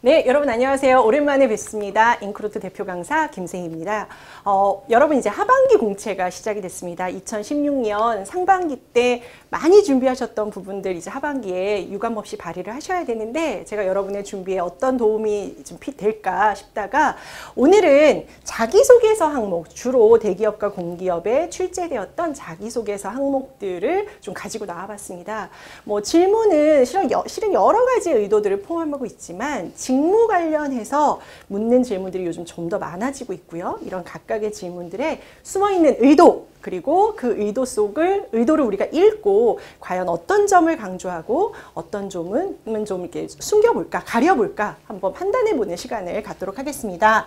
네, 여러분 안녕하세요. 오랜만에 뵙습니다. 잉크루트 대표 강사 김세희입니다. 여러분 이제 하반기 공채가 시작이 됐습니다. 2016년 상반기 때 많이 준비하셨던 부분들 이제 하반기에 유감 없이 발휘를 하셔야 되는데 제가 여러분의 준비에 어떤 도움이 좀 될까 싶다가 오늘은 자기소개서 항목, 주로 대기업과 공기업에 출제되었던 자기소개서 항목들을 좀 가지고 나와봤습니다. 뭐 질문은 실은 여러 가지 의도들을 포함하고 있지만 직무 관련해서 묻는 질문들이 요즘 좀 더 많아지고 있고요. 이런 각각의 질문들에 숨어있는 의도, 그리고 그 의도를 우리가 읽고 과연 어떤 점을 강조하고 어떤 점은 좀 이렇게 숨겨볼까, 가려볼까 한번 판단해보는 시간을 갖도록 하겠습니다.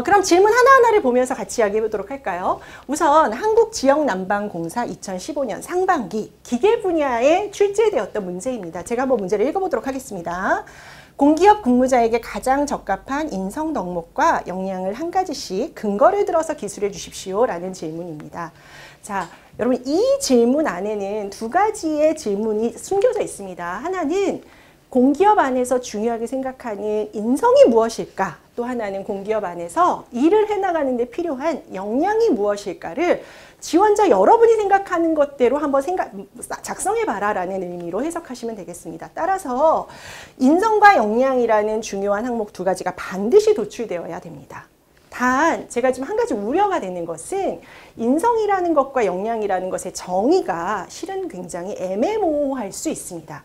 그럼 질문 하나하나를 보면서 같이 이야기해 보도록 할까요? 우선 한국지역난방공사 2015년 상반기 기계 분야에 출제되었던 문제입니다. 제가 한번 문제를 읽어보도록 하겠습니다. 공기업 근무자에게 가장 적합한 인성 덕목과 역량을 한 가지씩 근거를 들어서 기술해 주십시오 라는 질문입니다. 자, 여러분 이 질문 안에는 두 가지의 질문이 숨겨져 있습니다. 하나는 공기업 안에서 중요하게 생각하는 인성이 무엇일까? 또 하나는 공기업 안에서 일을 해나가는 데 필요한 역량이 무엇일까를 지원자 여러분이 생각하는 것대로 한번 작성해봐라 라는 의미로 해석하시면 되겠습니다. 따라서 인성과 역량이라는 중요한 항목 두 가지가 반드시 도출되어야 됩니다. 단 제가 지금 한 가지 우려가 되는 것은 인성이라는 것과 역량이라는 것의 정의가 실은 굉장히 애매모호할 수 있습니다.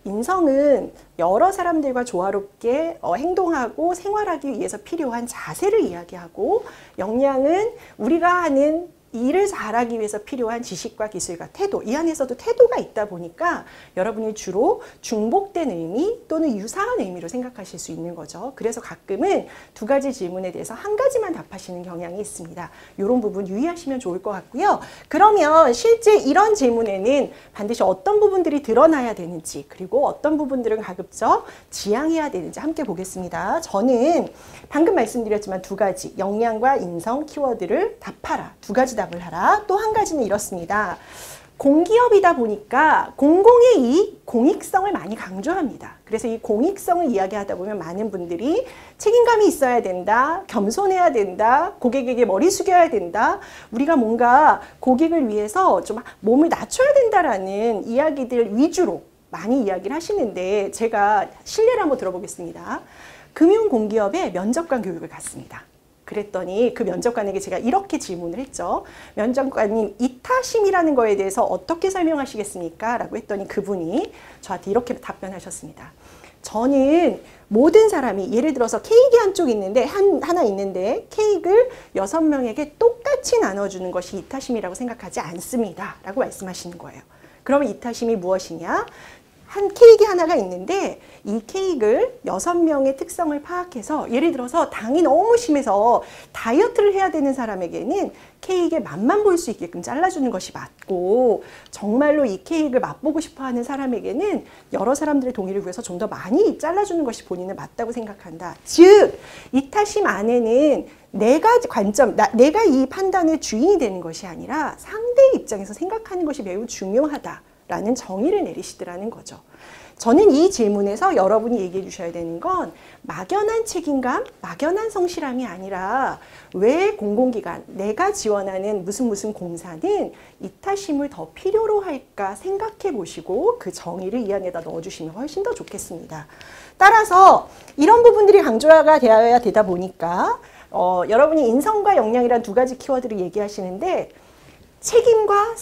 인성은 여러 사람들과 조화롭게 행동하고 생활하기 위해서 필요한 자세를 이야기하고, 역량은 우리가 하는 일을 잘하기 위해서 필요한 지식과 기술과 태도, 이 안에서도 태도가 있다 보니까 여러분이 주로 중복된 의미 또는 유사한 의미로 생각하실 수 있는 거죠. 그래서 가끔은 두 가지 질문에 대해서 한 가지만 답하시는 경향이 있습니다. 이런 부분 유의하시면 좋을 것 같고요. 그러면 실제 이런 질문에는 반드시 어떤 부분들이 드러나야 되는지, 그리고 어떤 부분들은 가급적 지양해야 되는지 함께 보겠습니다. 저는 방금 말씀드렸지만 두 가지, 역량과 인성 키워드를 답하라, 두 가지 답을 하라. 또 한 가지는 이렇습니다. 공기업이다 보니까 공공의 이익, 공익성을 많이 강조합니다. 그래서 이 공익성을 이야기하다 보면 많은 분들이 책임감이 있어야 된다, 겸손해야 된다, 고객에게 머리 숙여야 된다, 우리가 뭔가 고객을 위해서 좀 몸을 낮춰야 된다라는 이야기들 위주로 많이 이야기를 하시는데, 제가 실례를 한번 들어보겠습니다. 금융공기업에 면접관 교육을 갔습니다. 그랬더니 그 면접관에게 제가 이렇게 질문을 했죠. 면접관님, 이타심이라는 거에 대해서 어떻게 설명하시겠습니까? 라고 했더니 그분이 저한테 이렇게 답변하셨습니다. 저는 모든 사람이, 예를 들어서 케이크 한쪽 있는데 하나 있는데 케이크를 6명에게 똑같이 나눠주는 것이 이타심이라고 생각하지 않습니다. 라고 말씀하시는 거예요. 그러면 이타심이 무엇이냐? 한 케이크 하나가 있는데 이 케이크를 6명의 특성을 파악해서, 예를 들어서 당이 너무 심해서 다이어트를 해야 되는 사람에게는 케이크의 맛만 볼 수 있게끔 잘라주는 것이 맞고, 정말로 이 케이크를 맛보고 싶어 하는 사람에게는 여러 사람들의 동의를 구해서 좀 더 많이 잘라주는 것이 본인은 맞다고 생각한다. 즉, 이타심 안에는 내가 이 판단의 주인이 되는 것이 아니라 상대의 입장에서 생각하는 것이 매우 중요하다 라는 정의를 내리시더라는 거죠. 저는 이 질문에서 여러분이 얘기해 주셔야 되는 건 막연한 책임감, 막연한 성실함이 아니라 왜 공공기관, 내가 지원하는 무슨 공사는 이타심을 더 필요로 할까 생각해 보시고 그 정의를 이 안에다 넣어주시면 훨씬 더 좋겠습니다. 따라서 이런 부분들이 강조가 되어야 되다 보니까 여러분이 인성과 역량이란 두 가지 키워드를 얘기하시는데, 책임과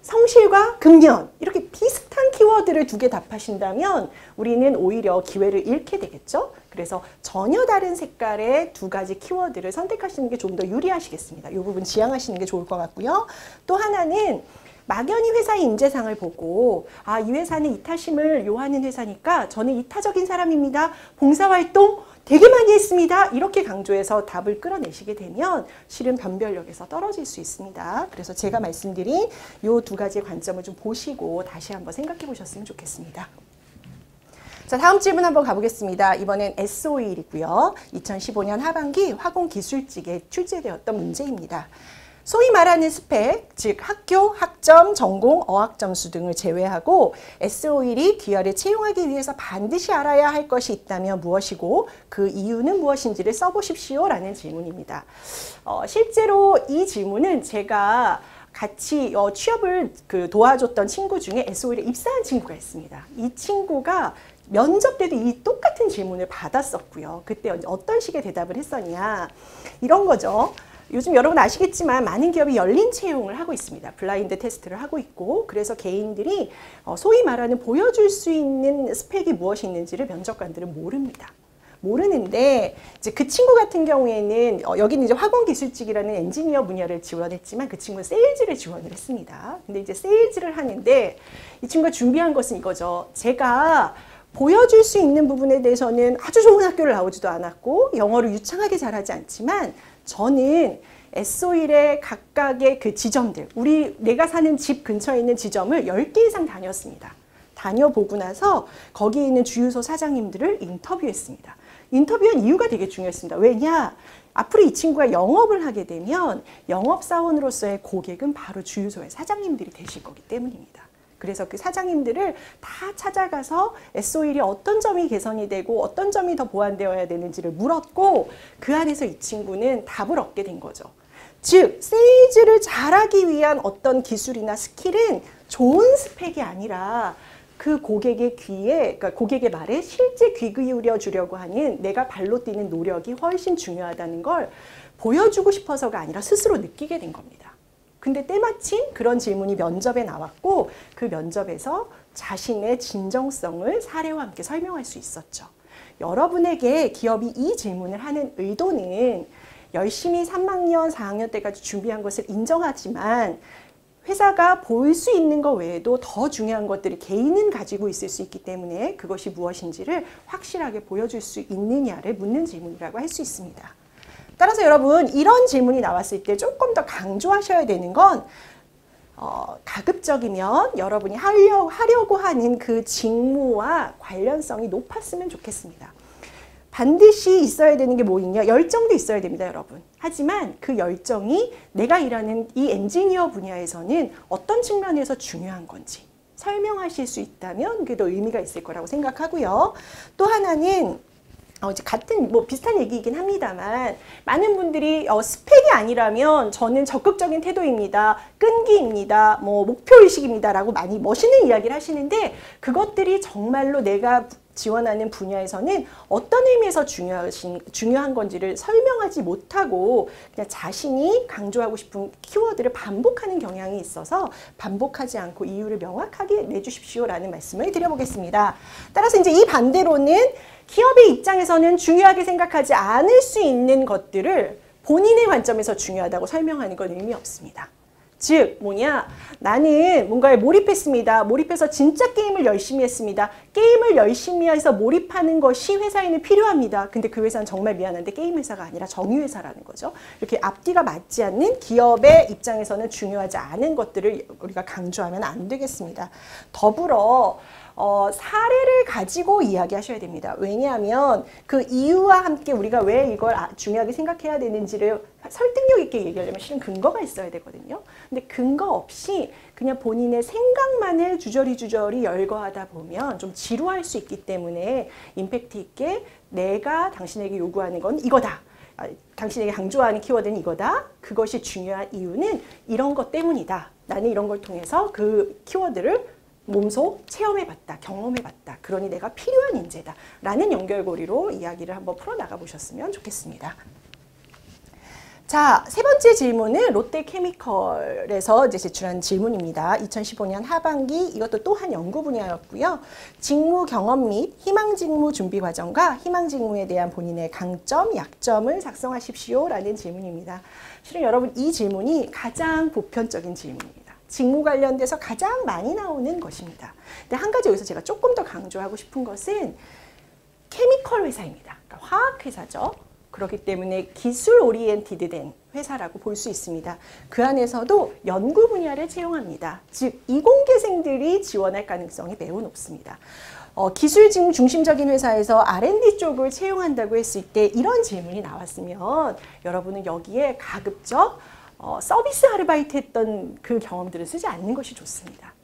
성실과 근면, 이렇게 비슷한 키워드를 두 개 답하신다면 우리는 오히려 기회를 잃게 되겠죠. 그래서 전혀 다른 색깔의 두 가지 키워드를 선택하시는 게 좀 더 유리하시겠습니다. 이 부분 지양하시는 게 좋을 것 같고요. 또 하나는 막연히 회사의 인재상을 보고, 아, 이 회사는 이타심을 요하는 회사니까 저는 이타적인 사람입니다, 봉사활동 되게 많이 했습니다, 이렇게 강조해서 답을 끌어내시게 되면 실은 변별력에서 떨어질 수 있습니다. 그래서 제가 말씀드린 이 두 가지의 관점을 좀 보시고 다시 한번 생각해 보셨으면 좋겠습니다. 자, 다음 질문 한번 가보겠습니다. 이번엔 SO1이고요. 2015년 하반기 화공기술직에 출제되었던 문제입니다. 소위 말하는 스펙, 즉 학교, 학점, 전공, 어학 점수 등을 제외하고 S51이 귀하를 채용하기 위해서 반드시 알아야 할 것이 있다면 무엇이고 그 이유는 무엇인지를 써보십시오 라는 질문입니다. 실제로 이 질문은 제가 같이 취업을 도와줬던 친구 중에 S51에 입사한 친구가 있습니다. 이 친구가 면접 때도 이 똑같은 질문을 받았었고요. 그때 어떤 식의 대답을 했었냐, 이런 거죠. 요즘 여러분 아시겠지만 많은 기업이 열린 채용을 하고 있습니다. 블라인드 테스트를 하고 있고, 그래서 개인들이 소위 말하는 보여줄 수 있는 스펙이 무엇이 있는지를 면접관들은 모릅니다. 모르는데 이제 그 친구 같은 경우에는 여기는 이제 화공기술직이라는 엔지니어 분야를 지원했지만 그 친구는 세일즈를 지원을 했습니다. 근데 이제 세일즈를 하는데 이 친구가 준비한 것은 이거죠. 제가 보여줄 수 있는 부분에 대해서는 아주 좋은 학교를 나오지도 않았고 영어를 유창하게 잘하지 않지만 저는 S51의 각각의 그 지점들, 내가 사는 집 근처에 있는 지점을 10개 이상 다녔습니다. 다녀보고 나서 거기에 있는 주유소 사장님들을 인터뷰했습니다. 인터뷰한 이유가 되게 중요했습니다. 왜냐? 앞으로 이 친구가 영업을 하게 되면 영업사원으로서의 고객은 바로 주유소의 사장님들이 되실 거기 때문입니다. 그래서 그 사장님들을 다 찾아가서 S51이 어떤 점이 개선이 되고 어떤 점이 더 보완되어야 되는지를 물었고 그 안에서 이 친구는 답을 얻게 된 거죠. 즉, 세일즈를 잘하기 위한 어떤 기술이나 스킬은 좋은 스펙이 아니라 그 고객의 귀에, 그러니까 고객의 말에 실제 귀 기울여 주려고 하는 내가 발로 뛰는 노력이 훨씬 중요하다는 걸 보여주고 싶어서가 아니라 스스로 느끼게 된 겁니다. 근데 때마침 그런 질문이 면접에 나왔고 그 면접에서 자신의 진정성을 사례와 함께 설명할 수 있었죠. 여러분에게 기업이 이 질문을 하는 의도는 열심히 3학년, 4학년 때까지 준비한 것을 인정하지만 회사가 볼 수 있는 것 외에도 더 중요한 것들이 개인은 가지고 있을 수 있기 때문에 그것이 무엇인지를 확실하게 보여줄 수 있느냐를 묻는 질문이라고 할 수 있습니다. 따라서 여러분, 이런 질문이 나왔을 때 조금 더 강조하셔야 되는 건 가급적이면 여러분이 하려고 하는 그 직무와 관련성이 높았으면 좋겠습니다. 반드시 있어야 되는 게 뭐 있냐? 열정도 있어야 됩니다, 여러분. 하지만 그 열정이 내가 일하는 이 엔지니어 분야에서는 어떤 측면에서 중요한 건지 설명하실 수 있다면 그게 더 의미가 있을 거라고 생각하고요. 또 하나는 이제 같은 비슷한 얘기이긴 합니다만 많은 분들이 스펙이 아니라면 저는 적극적인 태도입니다, 끈기입니다, 목표의식입니다 라고 많이 멋있는 이야기를 하시는데 그것들이 정말로 내가 지원하는 분야에서는 어떤 의미에서 중요한 건지를 설명하지 못하고 그냥 자신이 강조하고 싶은 키워드를 반복하는 경향이 있어서 반복하지 않고 이유를 명확하게 내주십시오 라는 말씀을 드려보겠습니다. 따라서 이제 이 반대로는 기업의 입장에서는 중요하게 생각하지 않을 수 있는 것들을 본인의 관점에서 중요하다고 설명하는 건 의미 없습니다. 즉 뭐냐, 나는 뭔가에 몰입했습니다. 몰입해서 진짜 게임을 열심히 했습니다. 게임을 열심히 해서 몰입하는 것이 회사에는 필요합니다. 근데 그 회사는 정말 미안한데 게임 회사가 아니라 정유회사라는 거죠. 이렇게 앞뒤가 맞지 않는 기업의 입장에서는 중요하지 않은 것들을 우리가 강조하면 안 되겠습니다. 더불어 사례를 가지고 이야기하셔야 됩니다. 왜냐하면 그 이유와 함께 우리가 왜 이걸 중요하게 생각해야 되는지를 설득력 있게 얘기하려면 실은 근거가 있어야 되거든요. 근데 근거 없이 그냥 본인의 생각만을 주저리 열거하다 보면 좀 지루할 수 있기 때문에 임팩트 있게 내가 당신에게 요구하는 건 이거다. 당신에게 강조하는 키워드는 이거다. 그것이 중요한 이유는 이런 것 때문이다. 나는 이런 걸 통해서 그 키워드를 몸소 체험해봤다, 경험해봤다. 그러니 내가 필요한 인재다. 라는 연결고리로 이야기를 한번 풀어나가 보셨으면 좋겠습니다. 자, 세 번째 질문은 롯데케미컬에서 이제 제출한 질문입니다. 2015년 하반기 이것도 또한 연구 분야였고요. 직무 경험 및 희망 직무 준비 과정과 희망 직무에 대한 본인의 강점, 약점을 작성하십시오. 라는 질문입니다. 실은 여러분 이 질문이 가장 보편적인 질문입니다. 직무 관련돼서 가장 많이 나오는 것입니다. 근데 한 가지 여기서 제가 조금 더 강조하고 싶은 것은 케미컬 회사입니다. 그러니까 화학 회사죠. 그렇기 때문에 기술 오리엔티드 된 회사라고 볼 수 있습니다. 그 안에서도 연구 분야를 채용합니다. 즉 이공계생들이 지원할 가능성이 매우 높습니다. 기술 중심적인 회사에서 R&D 쪽을 채용한다고 했을 때 이런 질문이 나왔으면 여러분은 여기에 가급적 서비스 아르바이트 했던 그 경험들을 쓰지 않는 것이 좋습니다.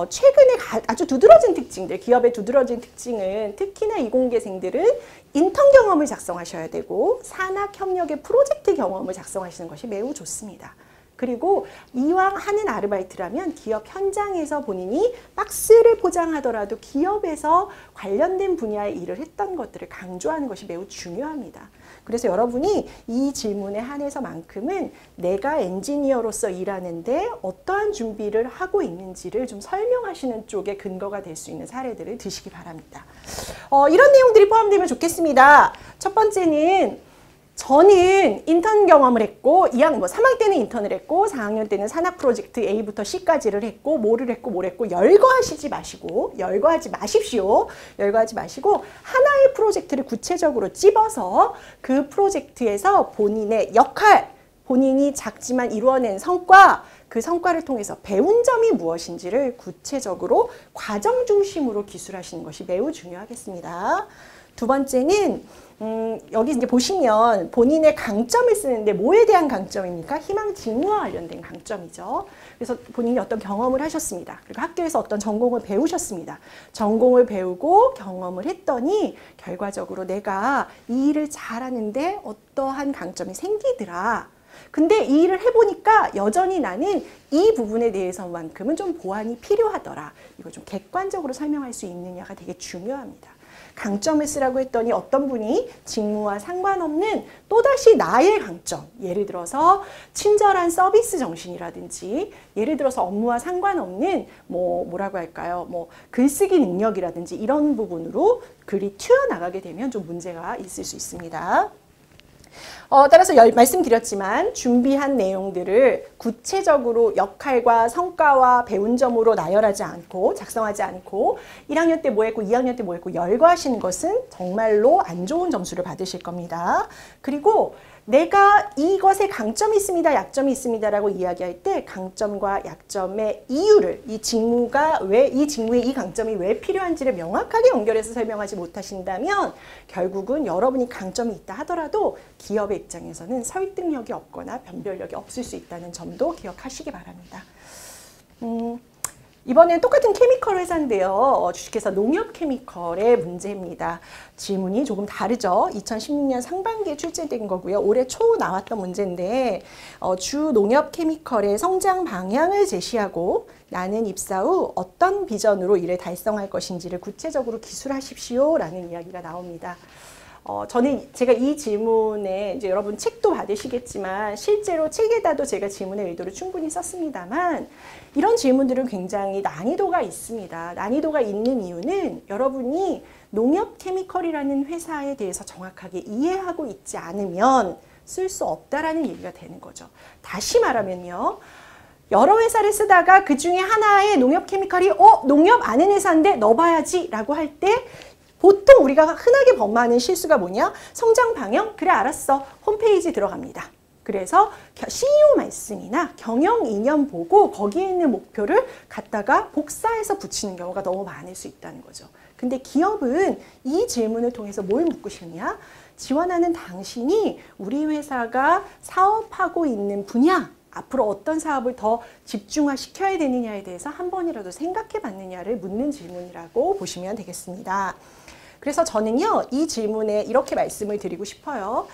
최근에 아주 두드러진 특징들, 기업의 두드러진 특징은 특히나 이공계생들은 인턴 경험을 작성하셔야 되고 산학협력의 프로젝트 경험을 작성하시는 것이 매우 좋습니다. 그리고 이왕 하는 아르바이트라면 기업 현장에서 본인이 박스를 포장하더라도 기업에서 관련된 분야의 일을 했던 것들을 강조하는 것이 매우 중요합니다. 그래서 여러분이 이 질문에 한해서만큼은 내가 엔지니어로서 일하는데 어떠한 준비를 하고 있는지를 좀 설명하시는 쪽에 근거가 될 수 있는 사례들을 드시기 바랍니다. 이런 내용들이 포함되면 좋겠습니다. 첫 번째는 저는 인턴 경험을 했고 3학년 때는 인턴을 했고 4학년 때는 산학 프로젝트 A부터 C까지를 했고 뭐를 했고 열거하지 마시고 열거하지 마시고 하나의 프로젝트를 구체적으로 찝어서 그 프로젝트에서 본인의 역할, 본인이 작지만 이루어낸 성과, 그 성과를 통해서 배운 점이 무엇인지를 구체적으로 과정 중심으로 기술하시는 것이 매우 중요하겠습니다. 두 번째는 여기 이제 보시면 본인의 강점을 쓰는데 뭐에 대한 강점입니까? 희망 직무와 관련된 강점이죠. 그래서 본인이 어떤 경험을 하셨습니다. 그리고 학교에서 어떤 전공을 배우셨습니다. 전공을 배우고 경험을 했더니 결과적으로 내가 이 일을 잘하는데 어떠한 강점이 생기더라. 근데 이 일을 해보니까 여전히 나는 이 부분에 대해서만큼은 좀 보완이 필요하더라. 이걸 좀 객관적으로 설명할 수 있느냐가 되게 중요합니다. 강점을 쓰라고 했더니 어떤 분이 직무와 상관없는 또다시 나의 강점, 예를 들어서 친절한 서비스 정신이라든지 예를 들어서 업무와 상관없는 뭐라고 할까요? 글쓰기 능력이라든지 이런 부분으로 글이 튀어나가게 되면 좀 문제가 있을 수 있습니다. 따라서 말씀드렸지만 준비한 내용들을 구체적으로 역할과 성과와 배운 점으로 나열하지 않고 작성하지 않고 1학년 때 뭐 했고 2학년 때 뭐 했고 열거하시는 것은 정말로 안 좋은 점수를 받으실 겁니다. 그리고 내가 이것에 강점이 있습니다, 약점이 있습니다라고 이야기할 때 강점과 약점의 이유를 이 직무에 이 강점이 왜 필요한지를 명확하게 연결해서 설명하지 못하신다면 결국은 여러분이 강점이 있다 하더라도 기업의 입장에서는 설득력이 없거나 변별력이 없을 수 있다는 점도 기억하시기 바랍니다. 이번엔 똑같은 케미컬 회사인데요. 주식회사 농협케미컬의 문제입니다. 질문이 조금 다르죠. 2016년 상반기에 출제된 거고요. 올해 초 나왔던 문제인데 주 농협케미컬의 성장 방향을 제시하고 나는 입사 후 어떤 비전으로 이를 달성할 것인지를 구체적으로 기술하십시오 라는 이야기가 나옵니다. 제가 이 질문에 이제 여러분 책도 받으시겠지만 실제로 책에다도 제가 질문의 의도를 충분히 썼습니다만 이런 질문들은 굉장히 난이도가 있습니다. 난이도가 있는 이유는 여러분이 농협케미컬이라는 회사에 대해서 정확하게 이해하고 있지 않으면 쓸 수 없다라는 얘기가 되는 거죠. 다시 말하면요. 여러 회사를 쓰다가 그 중에 하나의 농협케미컬이 농협 아는 회사인데 넣어봐야지 라고 할 때 보통 우리가 흔하게 범하는 실수가 뭐냐? 성장 방향? 그래 알았어. 홈페이지 들어갑니다. 그래서 CEO 말씀이나 경영 이념 보고 거기에 있는 목표를 갖다가 복사해서 붙이는 경우가 너무 많을 수 있다는 거죠. 근데 기업은 이 질문을 통해서 뭘 묻고 싶냐? 지원하는 당신이 우리 회사가 사업하고 있는 분야, 앞으로 어떤 사업을 더 집중화시켜야 되느냐에 대해서 한 번이라도 생각해 봤느냐를 묻는 질문이라고 보시면 되겠습니다. 그래서 저는요, 이 질문에 이렇게 말씀을 드리고 싶어요.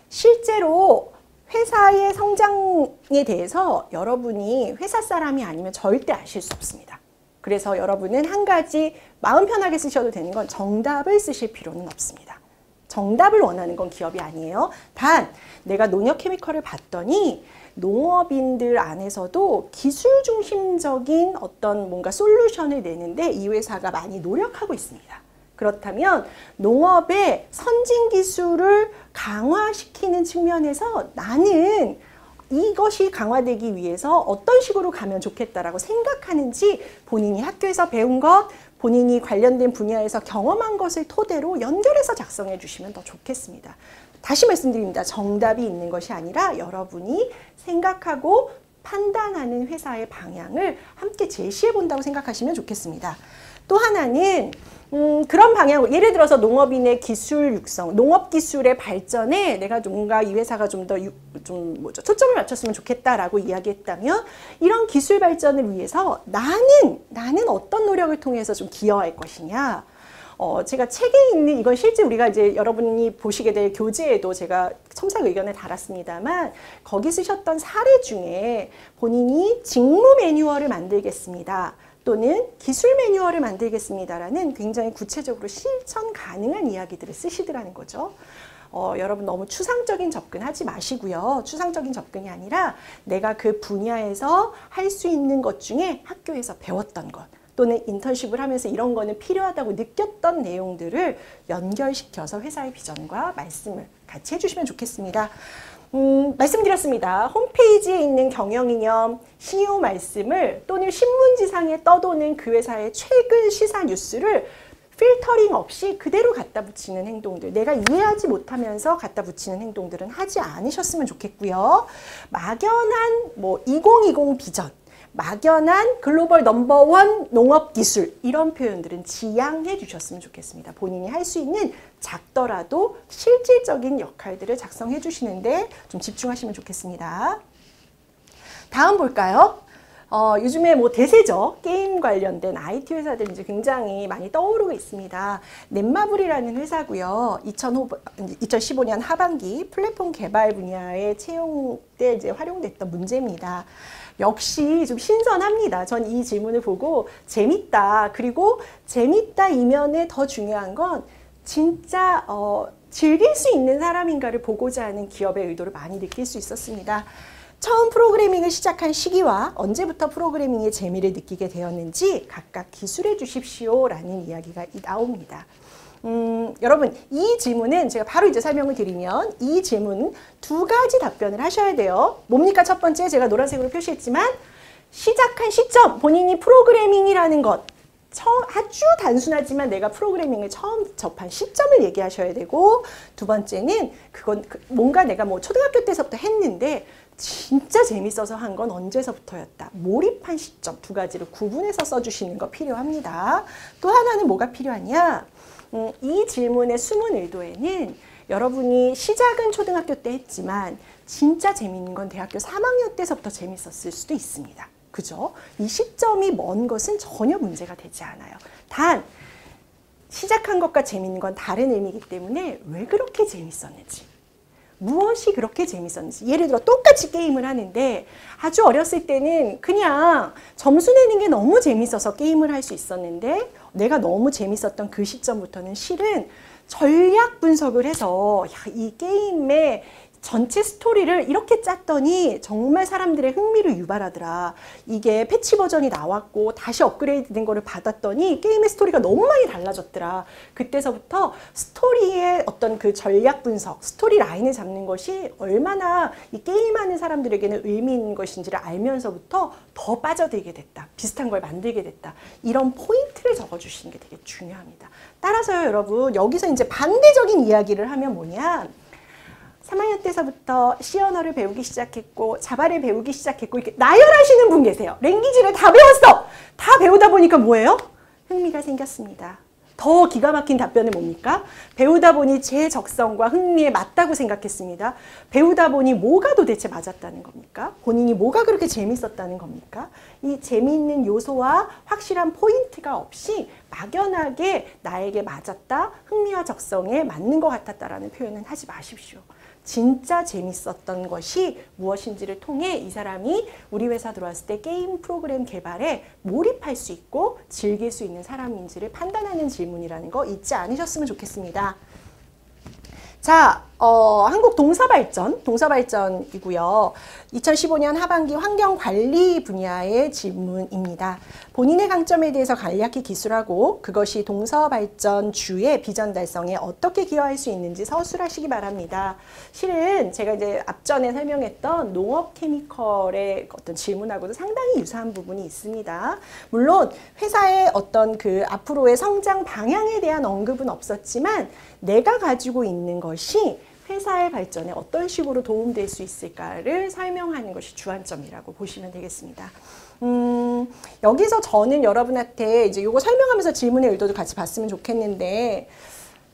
실제로 회사의 성장에 대해서 여러분이 회사 사람이 아니면 절대 아실 수 없습니다. 그래서 여러분은 한 가지 마음 편하게 쓰셔도 되는 건 정답을 쓰실 필요는 없습니다. 정답을 원하는 건 기업이 아니에요. 단 내가 농협케미컬을 봤더니 농업인들 안에서도 기술 중심적인 어떤 뭔가 솔루션을 내는데 이 회사가 많이 노력하고 있습니다. 그렇다면 농업의 선진 기술을 강화시키는 측면에서 나는 이것이 강화되기 위해서 어떤 식으로 가면 좋겠다라고 생각하는지 본인이 학교에서 배운 것, 본인이 관련된 분야에서 경험한 것을 토대로 연결해서 작성해 주시면 더 좋겠습니다. 다시 말씀드립니다. 정답이 있는 것이 아니라 여러분이 생각하고 판단하는 회사의 방향을 함께 제시해 본다고 생각하시면 좋겠습니다. 또 하나는 그런 방향으로 예를 들어서 농업인의 기술 육성, 농업 기술의 발전에 내가 뭔가 이 회사가 좀 더 초점을 맞췄으면 좋겠다라고 이야기했다면 이런 기술 발전을 위해서 나는 어떤 노력을 통해서 좀 기여할 것이냐. 제가 책에 있는 이건 실제 우리가 이제 여러분이 보시게 될 교재에도 제가 첨삭 의견을 달았습니다만 거기 쓰셨던 사례 중에 본인이 직무 매뉴얼을 만들겠습니다. 또는 기술 매뉴얼을 만들겠습니다라는 굉장히 구체적으로 실천 가능한 이야기들을 쓰시더라는 거죠. 여러분 너무 추상적인 접근하지 마시고요. 추상적인 접근이 아니라 내가 그 분야에서 할 수 있는 것 중에 학교에서 배웠던 것 또는 인턴십을 하면서 이런 거는 필요하다고 느꼈던 내용들을 연결시켜서 회사의 비전과 말씀을 같이 해주시면 좋겠습니다. 말씀드렸습니다. 홈페이지에 있는 경영이념 CEO 말씀을 또는 신문지상에 떠도는 그 회사의 최근 시사 뉴스를 필터링 없이 그대로 갖다 붙이는 행동들, 내가 이해하지 못하면서 갖다 붙이는 행동들은 하지 않으셨으면 좋겠고요. 막연한 2020 비전, 막연한 글로벌 넘버원 농업기술 이런 표현들은 지양해 주셨으면 좋겠습니다. 본인이 할 수 있는 작더라도 실질적인 역할들을 작성해 주시는데 좀 집중하시면 좋겠습니다. 다음 볼까요? 요즘에 대세죠. 게임 관련된 IT 회사들이 이제 굉장히 많이 떠오르고 있습니다. 넷마블이라는 회사고요. 2015년 하반기 플랫폼 개발 분야의 채용 때 이제 활용됐던 문제입니다. 역시 좀 신선합니다. 전 이 질문을 보고 재밌다. 그리고 재밌다 이면에 더 중요한 건 진짜 즐길 수 있는 사람인가를 보고자 하는 기업의 의도를 많이 느낄 수 있었습니다. 처음 프로그래밍을 시작한 시기와 언제부터 프로그래밍의 재미를 느끼게 되었는지 각각 기술해 주십시오 라는 이야기가 나옵니다. 여러분 이 질문은 제가 바로 이제 설명을 드리면 이 질문 두 가지 답변을 하셔야 돼요. 뭡니까? 첫 번째 제가 노란색으로 표시했지만 시작한 시점, 본인이 프로그래밍이라는 것 아주 단순하지만 내가 프로그래밍을 처음 접한 시점을 얘기하셔야 되고 두 번째는 그건 뭔가 내가 초등학교 때서부터 했는데 진짜 재밌어서 한 건 언제서부터였다. 몰입한 시점 두 가지를 구분해서 써주시는 거 필요합니다. 또 하나는 뭐가 필요하냐? 이 질문의 숨은 의도에는 여러분이 시작은 초등학교 때 했지만 진짜 재밌는 건 대학교 3학년 때서부터 재밌었을 수도 있습니다. 그죠? 이 시점이 먼 것은 전혀 문제가 되지 않아요. 단 시작한 것과 재밌는 건 다른 의미이기 때문에 왜 그렇게 재밌었는지 무엇이 그렇게 재밌었는지 예를 들어 똑같이 게임을 하는데 아주 어렸을 때는 그냥 점수 내는 게 너무 재밌어서 게임을 할 수 있었는데 내가 너무 재밌었던 그 시점부터는 실은 전략 분석을 해서 이 게임의 전체 스토리를 이렇게 짰더니 정말 사람들의 흥미를 유발하더라. 이게 패치 버전이 나왔고 다시 업그레이드 된 거를 받았더니 게임의 스토리가 너무 많이 달라졌더라. 그때서부터 스토리의 어떤 그 전략 분석, 스토리 라인을 잡는 것이 얼마나 이 게임하는 사람들에게는 의미 있는 것인지를 알면서부터 더 빠져들게 됐다. 비슷한 걸 만들게 됐다. 이런 포인트를 적어주시는 게 되게 중요합니다. 따라서요, 여러분, 여기서 이제 반대적인 이야기를 하면 뭐냐? 3학년 때서부터 C 언어를 배우기 시작했고 자바를 배우기 시작했고 이렇게 나열하시는 분 계세요. 랭귀지를 다 배웠어. 다 배우다 보니까 뭐예요? 흥미가 생겼습니다. 더 기가 막힌 답변은 뭡니까? 배우다 보니 제 적성과 흥미에 맞다고 생각했습니다. 배우다 보니 뭐가 도대체 맞았다는 겁니까? 본인이 뭐가 그렇게 재밌었다는 겁니까? 이 재미있는 요소와 확실한 포인트가 없이 막연하게 나에게 맞았다, 흥미와 적성에 맞는 것 같았다라는 표현은 하지 마십시오. 진짜 재밌었던 것이 무엇인지를 통해 이 사람이 우리 회사 들어왔을 때 게임 프로그램 개발에 몰입할 수 있고 즐길 수 있는 사람인지를 판단하는 질문이라는 거 잊지 않으셨으면 좋겠습니다. 자, 한국 동서발전이고요. 2015년 하반기 환경관리 분야의 질문입니다. 본인의 강점에 대해서 간략히 기술하고 그것이 동서발전주의 비전 달성에 어떻게 기여할 수 있는지 서술하시기 바랍니다. 실은 제가 이제 앞전에 설명했던 농업 케미컬의 어떤 질문하고도 상당히 유사한 부분이 있습니다. 물론 회사의 어떤 그 앞으로의 성장 방향에 대한 언급은 없었지만 내가 가지고 있는 것이 회사의 발전에 어떤 식으로 도움될 수 있을까를 설명하는 것이 주안점이라고 보시면 되겠습니다. 여기서 저는 여러분한테 이제 요거 설명하면서 질문의 의도도 같이 봤으면 좋겠는데,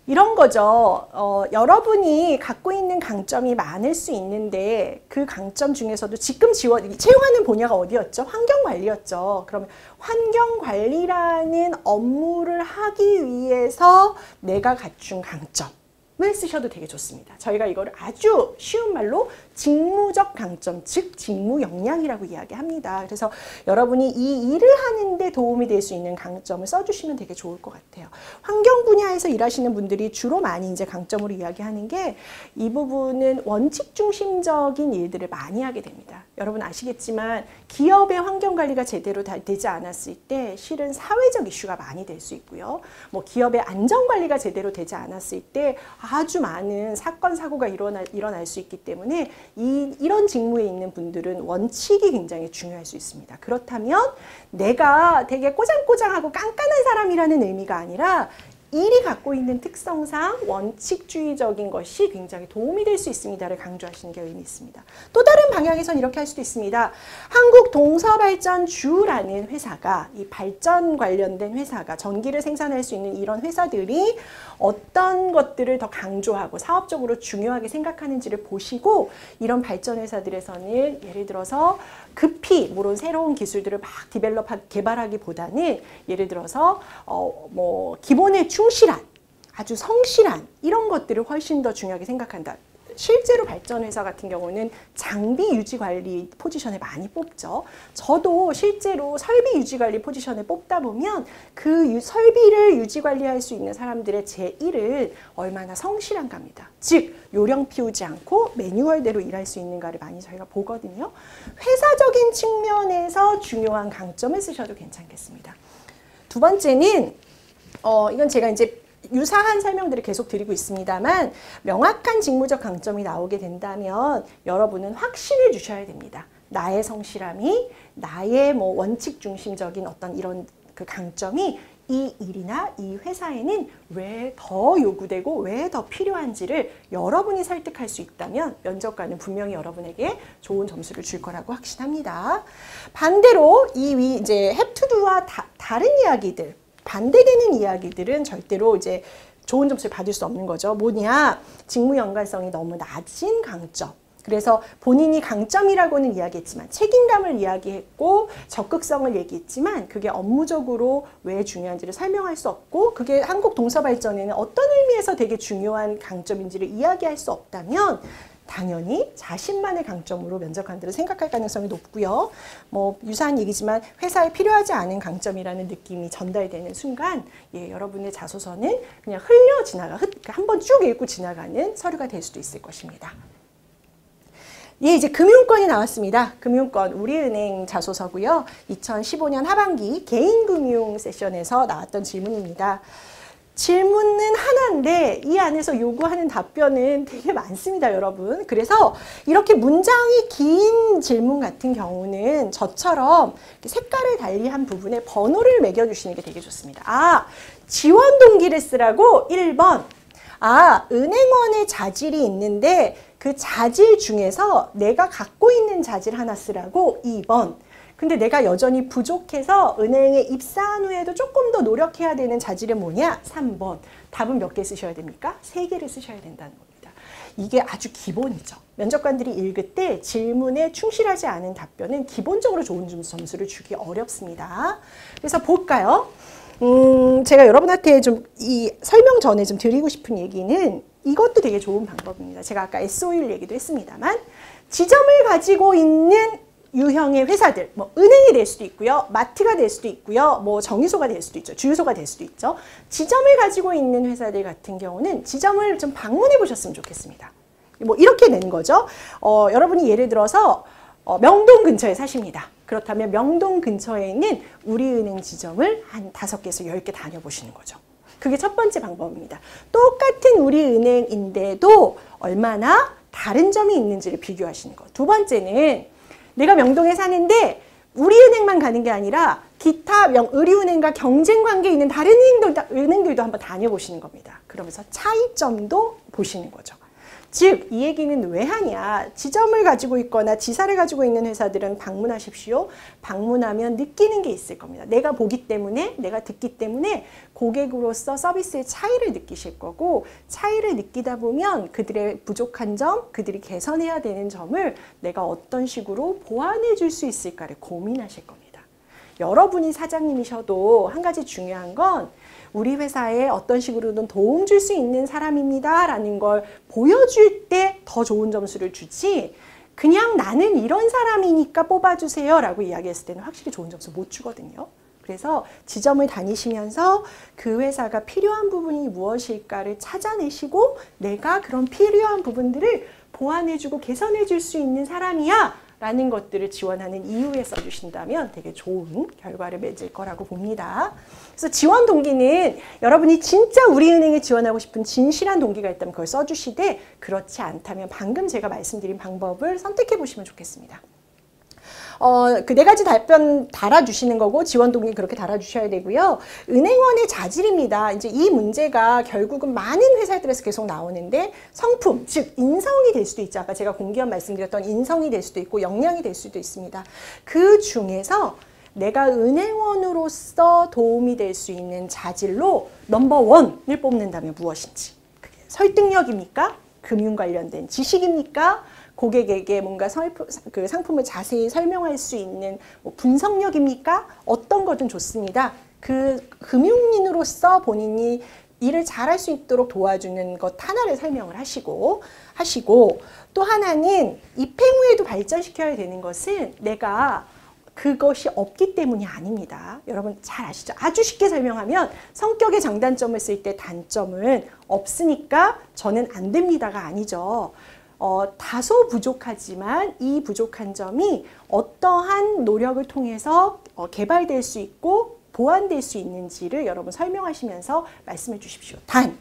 이런 거죠. 여러분이 갖고 있는 강점이 많을 수 있는데 그 강점 중에서도 지금 채용하는 분야가 어디였죠? 환경관리였죠. 그러면 환경관리라는 업무를 하기 위해서 내가 갖춘 강점을 쓰셔도 되게 좋습니다. 저희가 이거를 아주 쉬운 말로 직무적 강점, 즉 직무 역량이라고 이야기합니다. 그래서 여러분이 이 일을 하는데 도움이 될 수 있는 강점을 써주시면 되게 좋을 것 같아요. 환경 분야에서 일하시는 분들이 주로 많이 이제 강점으로 이야기하는 게, 이 부분은 원칙 중심적인 일들을 많이 하게 됩니다. 여러분 아시겠지만 기업의 환경 관리가 제대로 되지 않았을 때 실은 사회적 이슈가 많이 될 수 있고요. 뭐 기업의 안전 관리가 제대로 되지 않았을 때 아주 많은 사건 사고가 일어날 수 있기 때문에 이런 직무에 있는 분들은 원칙이 굉장히 중요할 수 있습니다. 그렇다면 내가 되게 꼬장꼬장하고 깐깐한 사람이라는 의미가 아니라 일이 갖고 있는 특성상 원칙주의적인 것이 굉장히 도움이 될 수 있습니다를 강조하시는 게 의미 있습니다. 또 다른 방향에선 이렇게 할 수도 있습니다. 한국동서발전주라는 회사가, 이 발전 관련된 회사가, 전기를 생산할 수 있는 이런 회사들이 어떤 것들을 더 강조하고 사업적으로 중요하게 생각하는지를 보시고, 이런 발전 회사들에서는 예를 들어서 급히 물론 새로운 기술들을 막 개발하기보다는 예를 들어서 뭐 기본에 충실한, 아주 성실한 이런 것들을 훨씬 더 중요하게 생각한다. 실제로 발전회사 같은 경우는 장비 유지관리 포지션에 많이 뽑죠. 저도 실제로 설비 유지관리 포지션에 뽑다 보면 그 설비를 유지관리할 수 있는 사람들의 제1은 얼마나 성실한가입니다. 즉 요령 피우지 않고 매뉴얼대로 일할 수 있는가를 많이 저희가 보거든요. 회사적인 측면에서 중요한 강점을 쓰셔도 괜찮겠습니다. 두 번째는 이건 제가 이제 유사한 설명들을 계속 드리고 있습니다만, 명확한 직무적 강점이 나오게 된다면 여러분은 확신을 주셔야 됩니다. 나의 성실함이, 나의 뭐 원칙 중심적인 어떤 이런 그 강점이 이 일이나 이 회사에는 왜 더 요구되고 왜 더 필요한지를 여러분이 설득할 수 있다면 면접관은 분명히 여러분에게 좋은 점수를 줄 거라고 확신합니다. 반대로 이 이제 have to do와 다른 이야기들, 반대되는 이야기들은 절대로 이제 좋은 점수를 받을 수 없는 거죠. 뭐냐? 직무 연관성이 너무 낮은 강점. 그래서 본인이 강점이라고는 이야기했지만, 책임감을 이야기했고 적극성을 얘기했지만 그게 업무적으로 왜 중요한지를 설명할 수 없고, 그게 한국 동서발전에는 어떤 의미에서 되게 중요한 강점인지를 이야기할 수 없다면 당연히 자신만의 강점으로 면접관들은 생각할 가능성이 높고요. 뭐 유사한 얘기지만 회사에 필요하지 않은 강점이라는 느낌이 전달되는 순간 여러분의 자소서는 그냥 한번 쭉 읽고 지나가는 서류가 될 수도 있을 것입니다. 이제 금융권이 나왔습니다. 금융권, 우리은행 자소서고요. 2015년 하반기 개인금융 세션에서 나왔던 질문입니다. 질문은 하나인데 이 안에서 요구하는 답변은 되게 많습니다, 여러분. 그래서 이렇게 문장이 긴 질문 같은 경우는 저처럼 색깔을 달리한 부분에 번호를 매겨주시는 게 되게 좋습니다. 지원 동기를 쓰라고 1번. 은행원의 자질이 있는데 그 자질 중에서 내가 갖고 있는 자질 하나 쓰라고 2번. 근데 내가 여전히 부족해서 은행에 입사한 후에도 조금 더 노력해야 되는 자질은 뭐냐? 3번. 답은 몇 개 쓰셔야 됩니까? 3개를 쓰셔야 된다는 겁니다. 이게 아주 기본이죠. 면접관들이 읽을 때 질문에 충실하지 않은 답변은 기본적으로 좋은 점수를 주기 어렵습니다. 그래서 볼까요? 제가 여러분한테 좀 이 설명 전에 좀 드리고 싶은 얘기는 이것도 되게 좋은 방법입니다. 제가 아까 SO일 얘기도 했습니다만, 지점을 가지고 있는 유형의 회사들, 뭐 은행이 될 수도 있고요, 마트가 될 수도 있고요, 뭐 정유소가 될 수도 있죠, 주유소가 될 수도 있죠. 지점을 가지고 있는 회사들 같은 경우는 지점을 좀 방문해 보셨으면 좋겠습니다. 뭐 이렇게 된 거죠. 여러분이 예를 들어서 명동 근처에 사십니다. 그렇다면 명동 근처에 있는 우리은행 지점을 한 5개에서 10개 다녀보시는 거죠. 그게 첫 번째 방법입니다. 똑같은 우리은행인데도 얼마나 다른 점이 있는지를 비교하시는 거. 두 번째는 내가 명동에 사는데 우리은행만 가는 게 아니라 기타 우리은행과 경쟁 관계에 있는 다른 은행들도 한번 다녀보시는 겁니다. 그러면서 차이점도 보시는 거죠. 즉, 이 얘기는 왜 하냐? 지점을 가지고 있거나 지사를 가지고 있는 회사들은 방문하십시오. 방문하면 느끼는 게 있을 겁니다. 내가 보기 때문에, 내가 듣기 때문에 고객으로서 서비스의 차이를 느끼실 거고, 차이를 느끼다 보면 그들의 부족한 점, 그들이 개선해야 되는 점을 내가 어떤 식으로 보완해 줄 수 있을까를 고민하실 겁니다. 여러분이 사장님이셔도 한 가지 중요한 건 우리 회사에 어떤 식으로든 도움 줄 수 있는 사람입니다 라는 걸 보여줄 때 더 좋은 점수를 주지, 그냥 나는 이런 사람이니까 뽑아주세요 라고 이야기했을 때는 확실히 좋은 점수 못 주거든요. 그래서 지점을 다니시면서 그 회사가 필요한 부분이 무엇일까를 찾아내시고, 내가 그런 필요한 부분들을 보완해주고 개선해줄 수 있는 사람이야 라는 것들을 지원하는 이유에 써주신다면 되게 좋은 결과를 맺을 거라고 봅니다. 그래서 지원 동기는 여러분이 진짜 우리은행에 지원하고 싶은 진실한 동기가 있다면 그걸 써주시되, 그렇지 않다면 방금 제가 말씀드린 방법을 선택해 보시면 좋겠습니다. 그 네 가지 답변 달아주시는 거고, 지원 동기 그렇게 달아주셔야 되고요. 은행원의 자질입니다. 이제 이 문제가 결국은 많은 회사들에서 계속 나오는데, 성품, 즉 인성이 될 수도 있죠. 아까 제가 공기업 말씀드렸던 인성이 될 수도 있고 역량이 될 수도 있습니다. 그 중에서 내가 은행원으로서 도움이 될 수 있는 자질로 넘버 원을 뽑는다면 무엇인지. 그게 설득력입니까? 금융 관련된 지식입니까? 고객에게 뭔가 그 상품을 자세히 설명할 수 있는 뭐 분석력입니까? 어떤 거든 좋습니다. 그 금융인으로서 본인이 일을 잘할 수 있도록 도와주는 것 하나를 설명을 하시고 또 하나는 입행 후에도 발전시켜야 되는 것은 내가 그것이 없기 때문이 아닙니다. 여러분 잘 아시죠? 아주 쉽게 설명하면 성격의 장단점을 쓸 때 단점은 없으니까 저는 안 됩니다가 아니죠. 다소 부족하지만 이 부족한 점이 어떠한 노력을 통해서 개발될 수 있고 보완될 수 있는지를 여러분 설명하시면서 말씀해 주십시오. 단,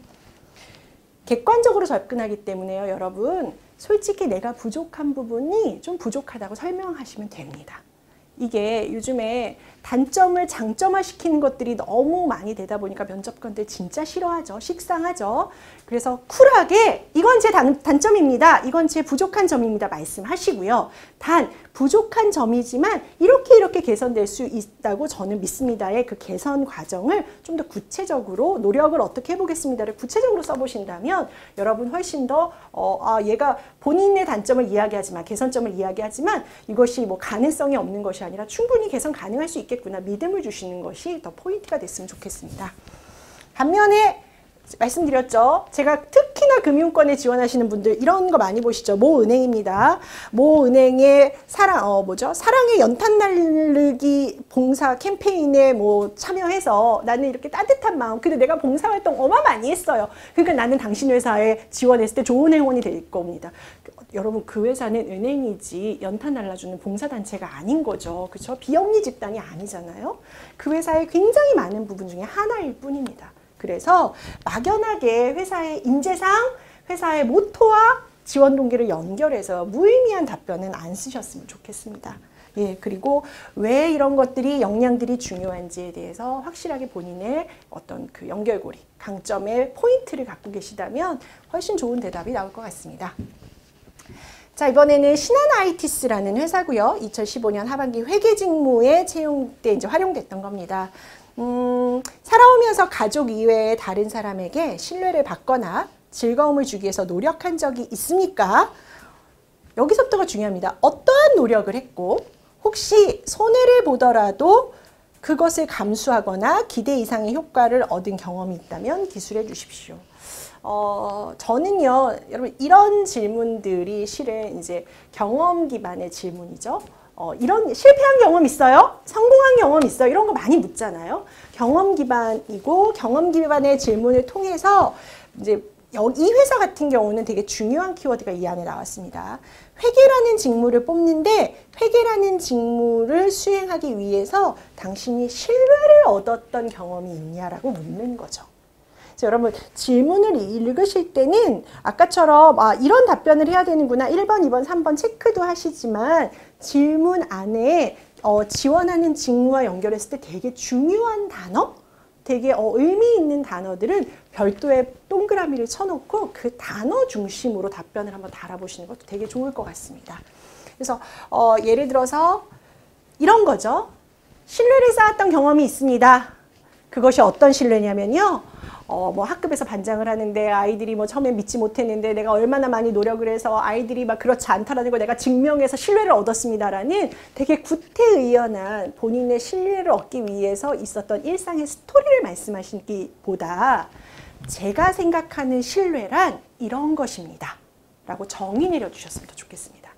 객관적으로 접근하기 때문에요. 여러분 솔직히 내가 부족한 부분이 좀 부족하다고 설명하시면 됩니다. 이게 요즘에 단점을 장점화시키는 것들이 너무 많이 되다 보니까 면접관들 진짜 싫어하죠. 식상하죠. 그래서 쿨하게 이건 제 단점입니다. 이건 제 부족한 점입니다. 말씀하시고요. 단 부족한 점이지만 이렇게 개선될 수 있다고 저는 믿습니다의 그 개선 과정을 좀 더 구체적으로 노력을 어떻게 해보겠습니다를 구체적으로 써보신다면 여러분 훨씬 더 얘가 본인의 단점을 이야기하지만 개선점을 이야기하지만 이것이 뭐 가능성이 없는 것이 아니라 충분히 개선 가능할 수 있겠구나 믿음을 주시는 것이 더 포인트가 됐으면 좋겠습니다. 반면에 말씀드렸죠. 제가 특히나 금융권에 지원하시는 분들 이런 거 많이 보시죠. 모 은행입니다. 모 은행의 사랑의 연탄 날르기 봉사 캠페인에 뭐 참여해서 나는 이렇게 따뜻한 마음, 근데 내가 봉사활동 어마어마히 했어요. 그러니까 나는 당신 회사에 지원했을 때 좋은 회원이 될 겁니다. 여러분 그 회사는 은행이지 연탄 날라주는 봉사단체가 아닌 거죠. 그렇죠? 비영리 집단이 아니잖아요. 그 회사의 굉장히 많은 부분 중에 하나일 뿐입니다. 그래서 막연하게 회사의 인재상, 회사의 모토와 지원 동기를 연결해서 무의미한 답변은 안 쓰셨으면 좋겠습니다. 예, 그리고 왜 이런 것들이 역량들이 중요한지에 대해서 확실하게 본인의 어떤 그 연결고리, 강점의 포인트를 갖고 계시다면 훨씬 좋은 대답이 나올 것 같습니다. 자, 이번에는 신한아이티스라는 회사고요. 2015년 하반기 회계 직무에 채용 때 이제 활용됐던 겁니다. 살아오면서 가족 이외의 다른 사람에게 신뢰를 받거나 즐거움을 주기 위해서 노력한 적이 있습니까? 여기서부터가 중요합니다. 어떠한 노력을 했고 혹시 손해를 보더라도 그것을 감수하거나 기대 이상의 효과를 얻은 경험이 있다면 기술해 주십시오. 저는요, 여러분 이런 질문들이 실은 이제 경험 기반의 질문이죠. 이런 실패한 경험 있어요? 성공한 경험 있어요? 이런 거 많이 묻잖아요. 경험 기반이고 경험 기반의 질문을 통해서 이제 이 회사 같은 경우는 되게 중요한 키워드가 이 안에 나왔습니다. 회계라는 직무를 뽑는데 회계라는 직무를 수행하기 위해서 당신이 신뢰를 얻었던 경험이 있냐라고 묻는 거죠. 여러분 질문을 읽으실 때는 아까처럼 이런 답변을 해야 되는구나 1번, 2번, 3번 체크도 하시지만 질문 안에 지원하는 직무와 연결했을 때 되게 중요한 단어, 되게 의미 있는 단어들은 별도의 동그라미 동그라미를 쳐놓고 그 단어 중심으로 답변을 한번 달아보시는 것도 되게 좋을 것 같습니다. 그래서 예를 들어서 이런 거죠. 신뢰를 쌓았던 경험이 있습니다. 그것이 어떤 신뢰냐면요. 뭐 학급에서 반장을 하는데 아이들이 뭐 처음에 믿지 못했는데 내가 얼마나 많이 노력을 해서 아이들이 막 그렇지 않다라는 걸 내가 증명해서 신뢰를 얻었습니다라는 되게 구태의연한 본인의 신뢰를 얻기 위해서 있었던 일상의 스토리를 말씀하시기보다 제가 생각하는 신뢰란 이런 것입니다. 라고 정의 내려주셨으면 더 좋겠습니다.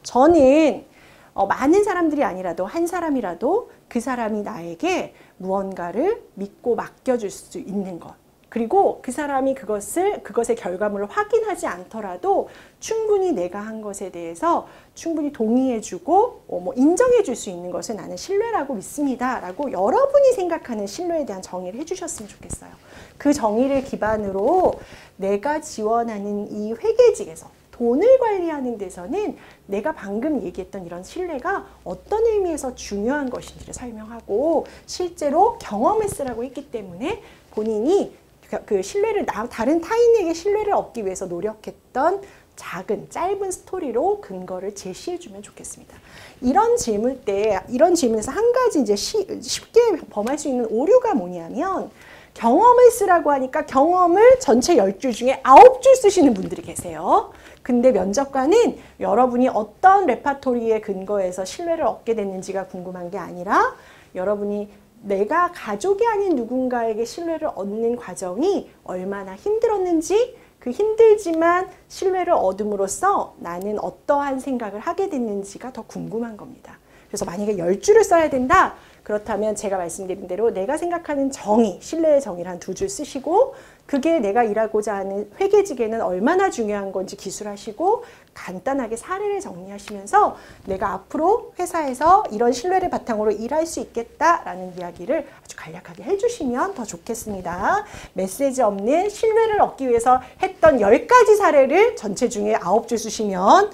저는 많은 사람들이 아니라도 한 사람이라도 그 사람이 나에게 무언가를 믿고 맡겨줄 수 있는 것. 그리고 그 사람이 그것의 결과물을 확인하지 않더라도 충분히 내가 한 것에 대해서 충분히 동의해주고 뭐 인정해줄 수 있는 것을 나는 신뢰라고 믿습니다. 라고 여러분이 생각하는 신뢰에 대한 정의를 해주셨으면 좋겠어요. 그 정의를 기반으로 내가 지원하는 이 회계직에서 돈을 관리하는 데서는 내가 방금 얘기했던 이런 신뢰가 어떤 의미에서 중요한 것인지를 설명하고 실제로 경험을 쓰라고 했기 때문에 본인이 그 신뢰를 다른 타인에게 신뢰를 얻기 위해서 노력했던 작은 짧은 스토리로 근거를 제시해주면 좋겠습니다. 이런 질문에서 한 가지 이제 쉽게 범할 수 있는 오류가 뭐냐면 경험을 쓰라고 하니까 경험을 전체 10줄 중에 9줄 쓰시는 분들이 계세요. 근데 면접관은 여러분이 어떤 레파토리에 근거해서 신뢰를 얻게 됐는지가 궁금한 게 아니라 여러분이 내가 가족이 아닌 누군가에게 신뢰를 얻는 과정이 얼마나 힘들었는지 그 힘들지만 신뢰를 얻음으로써 나는 어떠한 생각을 하게 됐는지가 더 궁금한 겁니다. 그래서 만약에 10줄을 써야 된다? 그렇다면 제가 말씀드린 대로 내가 생각하는 정의, 신뢰의 정의를 한 2줄 쓰시고 그게 내가 일하고자 하는 회계직에는 얼마나 중요한 건지 기술하시고 간단하게 사례를 정리하시면서 내가 앞으로 회사에서 이런 신뢰를 바탕으로 일할 수 있겠다라는 이야기를 아주 간략하게 해주시면 더 좋겠습니다. 메시지 없는 신뢰를 얻기 위해서 했던 10가지 사례를 전체 중에 9줄 쓰시면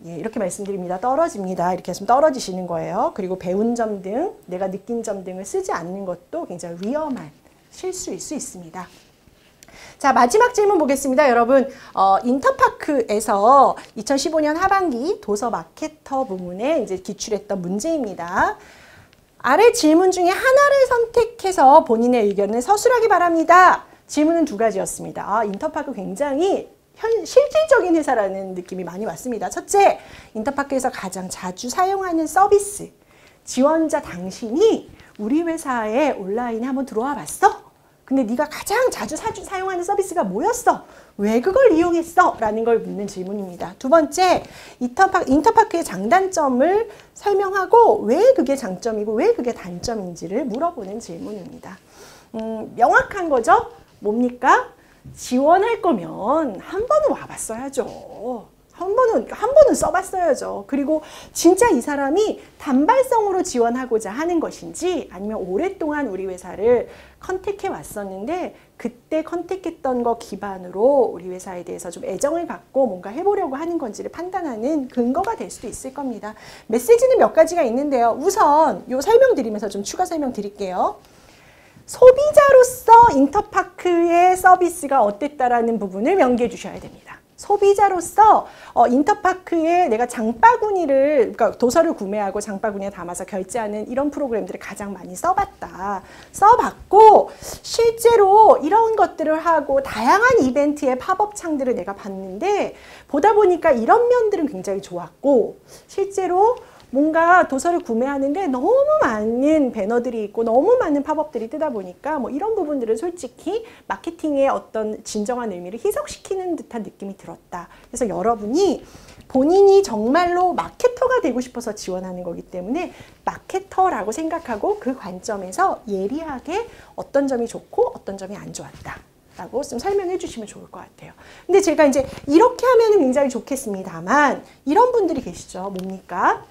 예, 이렇게 말씀드립니다. 떨어집니다. 이렇게 했으면 떨어지시는 거예요. 그리고 배운 점 등, 내가 느낀 점 등을 쓰지 않는 것도 굉장히 위험한 실수일 수 있습니다. 자, 마지막 질문 보겠습니다. 여러분, 인터파크에서 2015년 하반기 도서 마케터 부문에 이제 기출했던 문제입니다. 아래 질문 중에 하나를 선택해서 본인의 의견을 서술하기 바랍니다. 질문은 2가지였습니다. 인터파크 굉장히 실질적인 회사라는 느낌이 많이 왔습니다. 첫째, 인터파크에서 가장 자주 사용하는 서비스. 지원자 당신이 우리 회사에 온라인에 한번 들어와 봤어? 근데 네가 가장 자주 사용하는 서비스가 뭐였어? 왜 그걸 이용했어? 라는 걸 묻는 질문입니다. 2번째, 인터파크의 장단점을 설명하고 왜 그게 장점이고 왜 그게 단점인지를 물어보는 질문입니다. 명확한 거죠? 뭡니까? 지원할 거면 한 번은 와봤어야죠. 한 번은 써봤어야죠. 그리고 진짜 이 사람이 단발성으로 지원하고자 하는 것인지 아니면 오랫동안 우리 회사를 컨택해 왔었는데 그때 컨택했던 거 기반으로 우리 회사에 대해서 좀 애정을 갖고 뭔가 해보려고 하는 건지를 판단하는 근거가 될 수도 있을 겁니다. 메시지는 몇 가지가 있는데요. 우선 요 설명드리면서 좀 추가 설명 드릴게요. 소비자로서 인터파크의 서비스가 어땠다라는 부분을 명기해 주셔야 됩니다. 소비자로서 인터파크에 내가 장바구니를 그러니까 도서를 구매하고 장바구니에 담아서 결제하는 이런 프로그램들을 가장 많이 써봤고 실제로 이런 것들을 하고 다양한 이벤트의 팝업 창들을 내가 봤는데 보다 보니까 이런 면들은 굉장히 좋았고 실제로 뭔가 도서를 구매하는데 너무 많은 배너들이 있고 너무 많은 팝업들이 뜨다 보니까 뭐 이런 부분들은 솔직히 마케팅의 어떤 진정한 의미를 희석시키는 듯한 느낌이 들었다. 그래서 여러분이 본인이 정말로 마케터가 되고 싶어서 지원하는 거기 때문에 마케터라고 생각하고 그 관점에서 예리하게 어떤 점이 좋고 어떤 점이 안 좋았다. 라고 좀 설명해 주시면 좋을 것 같아요. 근데 제가 이제 이렇게 하면 굉장히 좋겠습니다만 이런 분들이 계시죠. 뭡니까?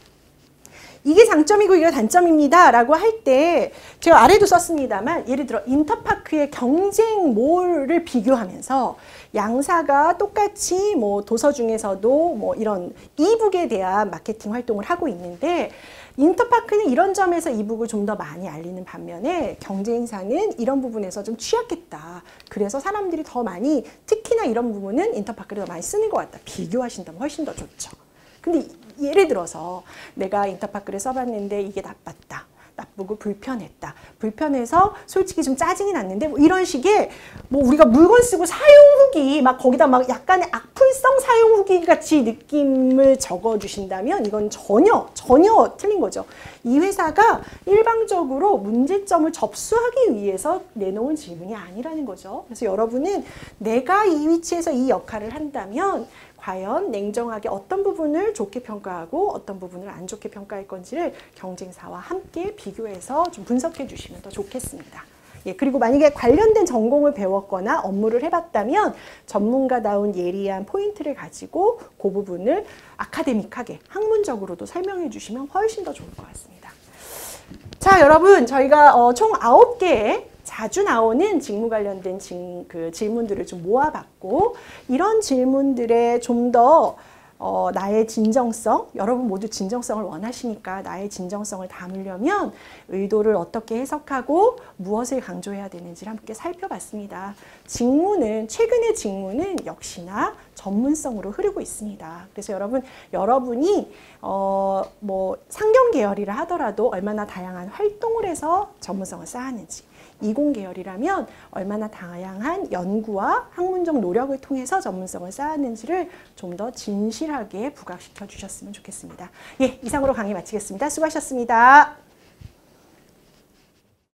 이게 장점이고 이게 단점입니다 라고 할 때 제가 아래도 썼습니다만 예를 들어 인터파크의 경쟁몰을 비교하면서 양사가 똑같이 뭐 도서 중에서도 뭐 이런 이북에 대한 마케팅 활동을 하고 있는데 인터파크는 이런 점에서 이북을 좀 더 많이 알리는 반면에 경쟁사는 이런 부분에서 좀 취약했다. 그래서 사람들이 더 많이 특히나 이런 부분은 인터파크를 더 많이 쓰는 것 같다. 비교하신다면 훨씬 더 좋죠. 근데 예를 들어서 내가 인터파크를 써봤는데 이게 나빴다. 나쁘고 불편했다. 불편해서 솔직히 좀 짜증이 났는데 뭐 이런 식의 뭐 우리가 물건 쓰고 사용 후기 막 거기다 막 약간의 악플성 사용 후기 같이 느낌을 적어 주신다면 이건 전혀 틀린 거죠. 이 회사가 일방적으로 문제점을 접수하기 위해서 내놓은 질문이 아니라는 거죠. 그래서 여러분은 내가 이 위치에서 이 역할을 한다면 과연 냉정하게 어떤 부분을 좋게 평가하고 어떤 부분을 안 좋게 평가할 건지를 경쟁사와 함께 비교해서 좀 분석해 주시면 더 좋겠습니다. 예, 그리고 만약에 관련된 전공을 배웠거나 업무를 해봤다면 전문가다운 예리한 포인트를 가지고 그 부분을 아카데믹하게 학문적으로도 설명해 주시면 훨씬 더 좋을 것 같습니다. 자, 여러분 저희가 총 9개의 자주 나오는 직무 관련된 질문들을 좀 모아봤고 이런 질문들에 좀 더 나의 진정성, 여러분 모두 진정성을 원하시니까 나의 진정성을 담으려면 의도를 어떻게 해석하고 무엇을 강조해야 되는지를 함께 살펴봤습니다. 최근의 직무는 역시나 전문성으로 흐르고 있습니다. 그래서 여러분이 뭐 상경 계열이라 하더라도 얼마나 다양한 활동을 해서 전문성을 쌓았는지, 이공 계열이라면 얼마나 다양한 연구와 학문적 노력을 통해서 전문성을 쌓았는지를 좀 더 진실하게 부각시켜 주셨으면 좋겠습니다. 예, 이상으로 강의 마치겠습니다. 수고하셨습니다.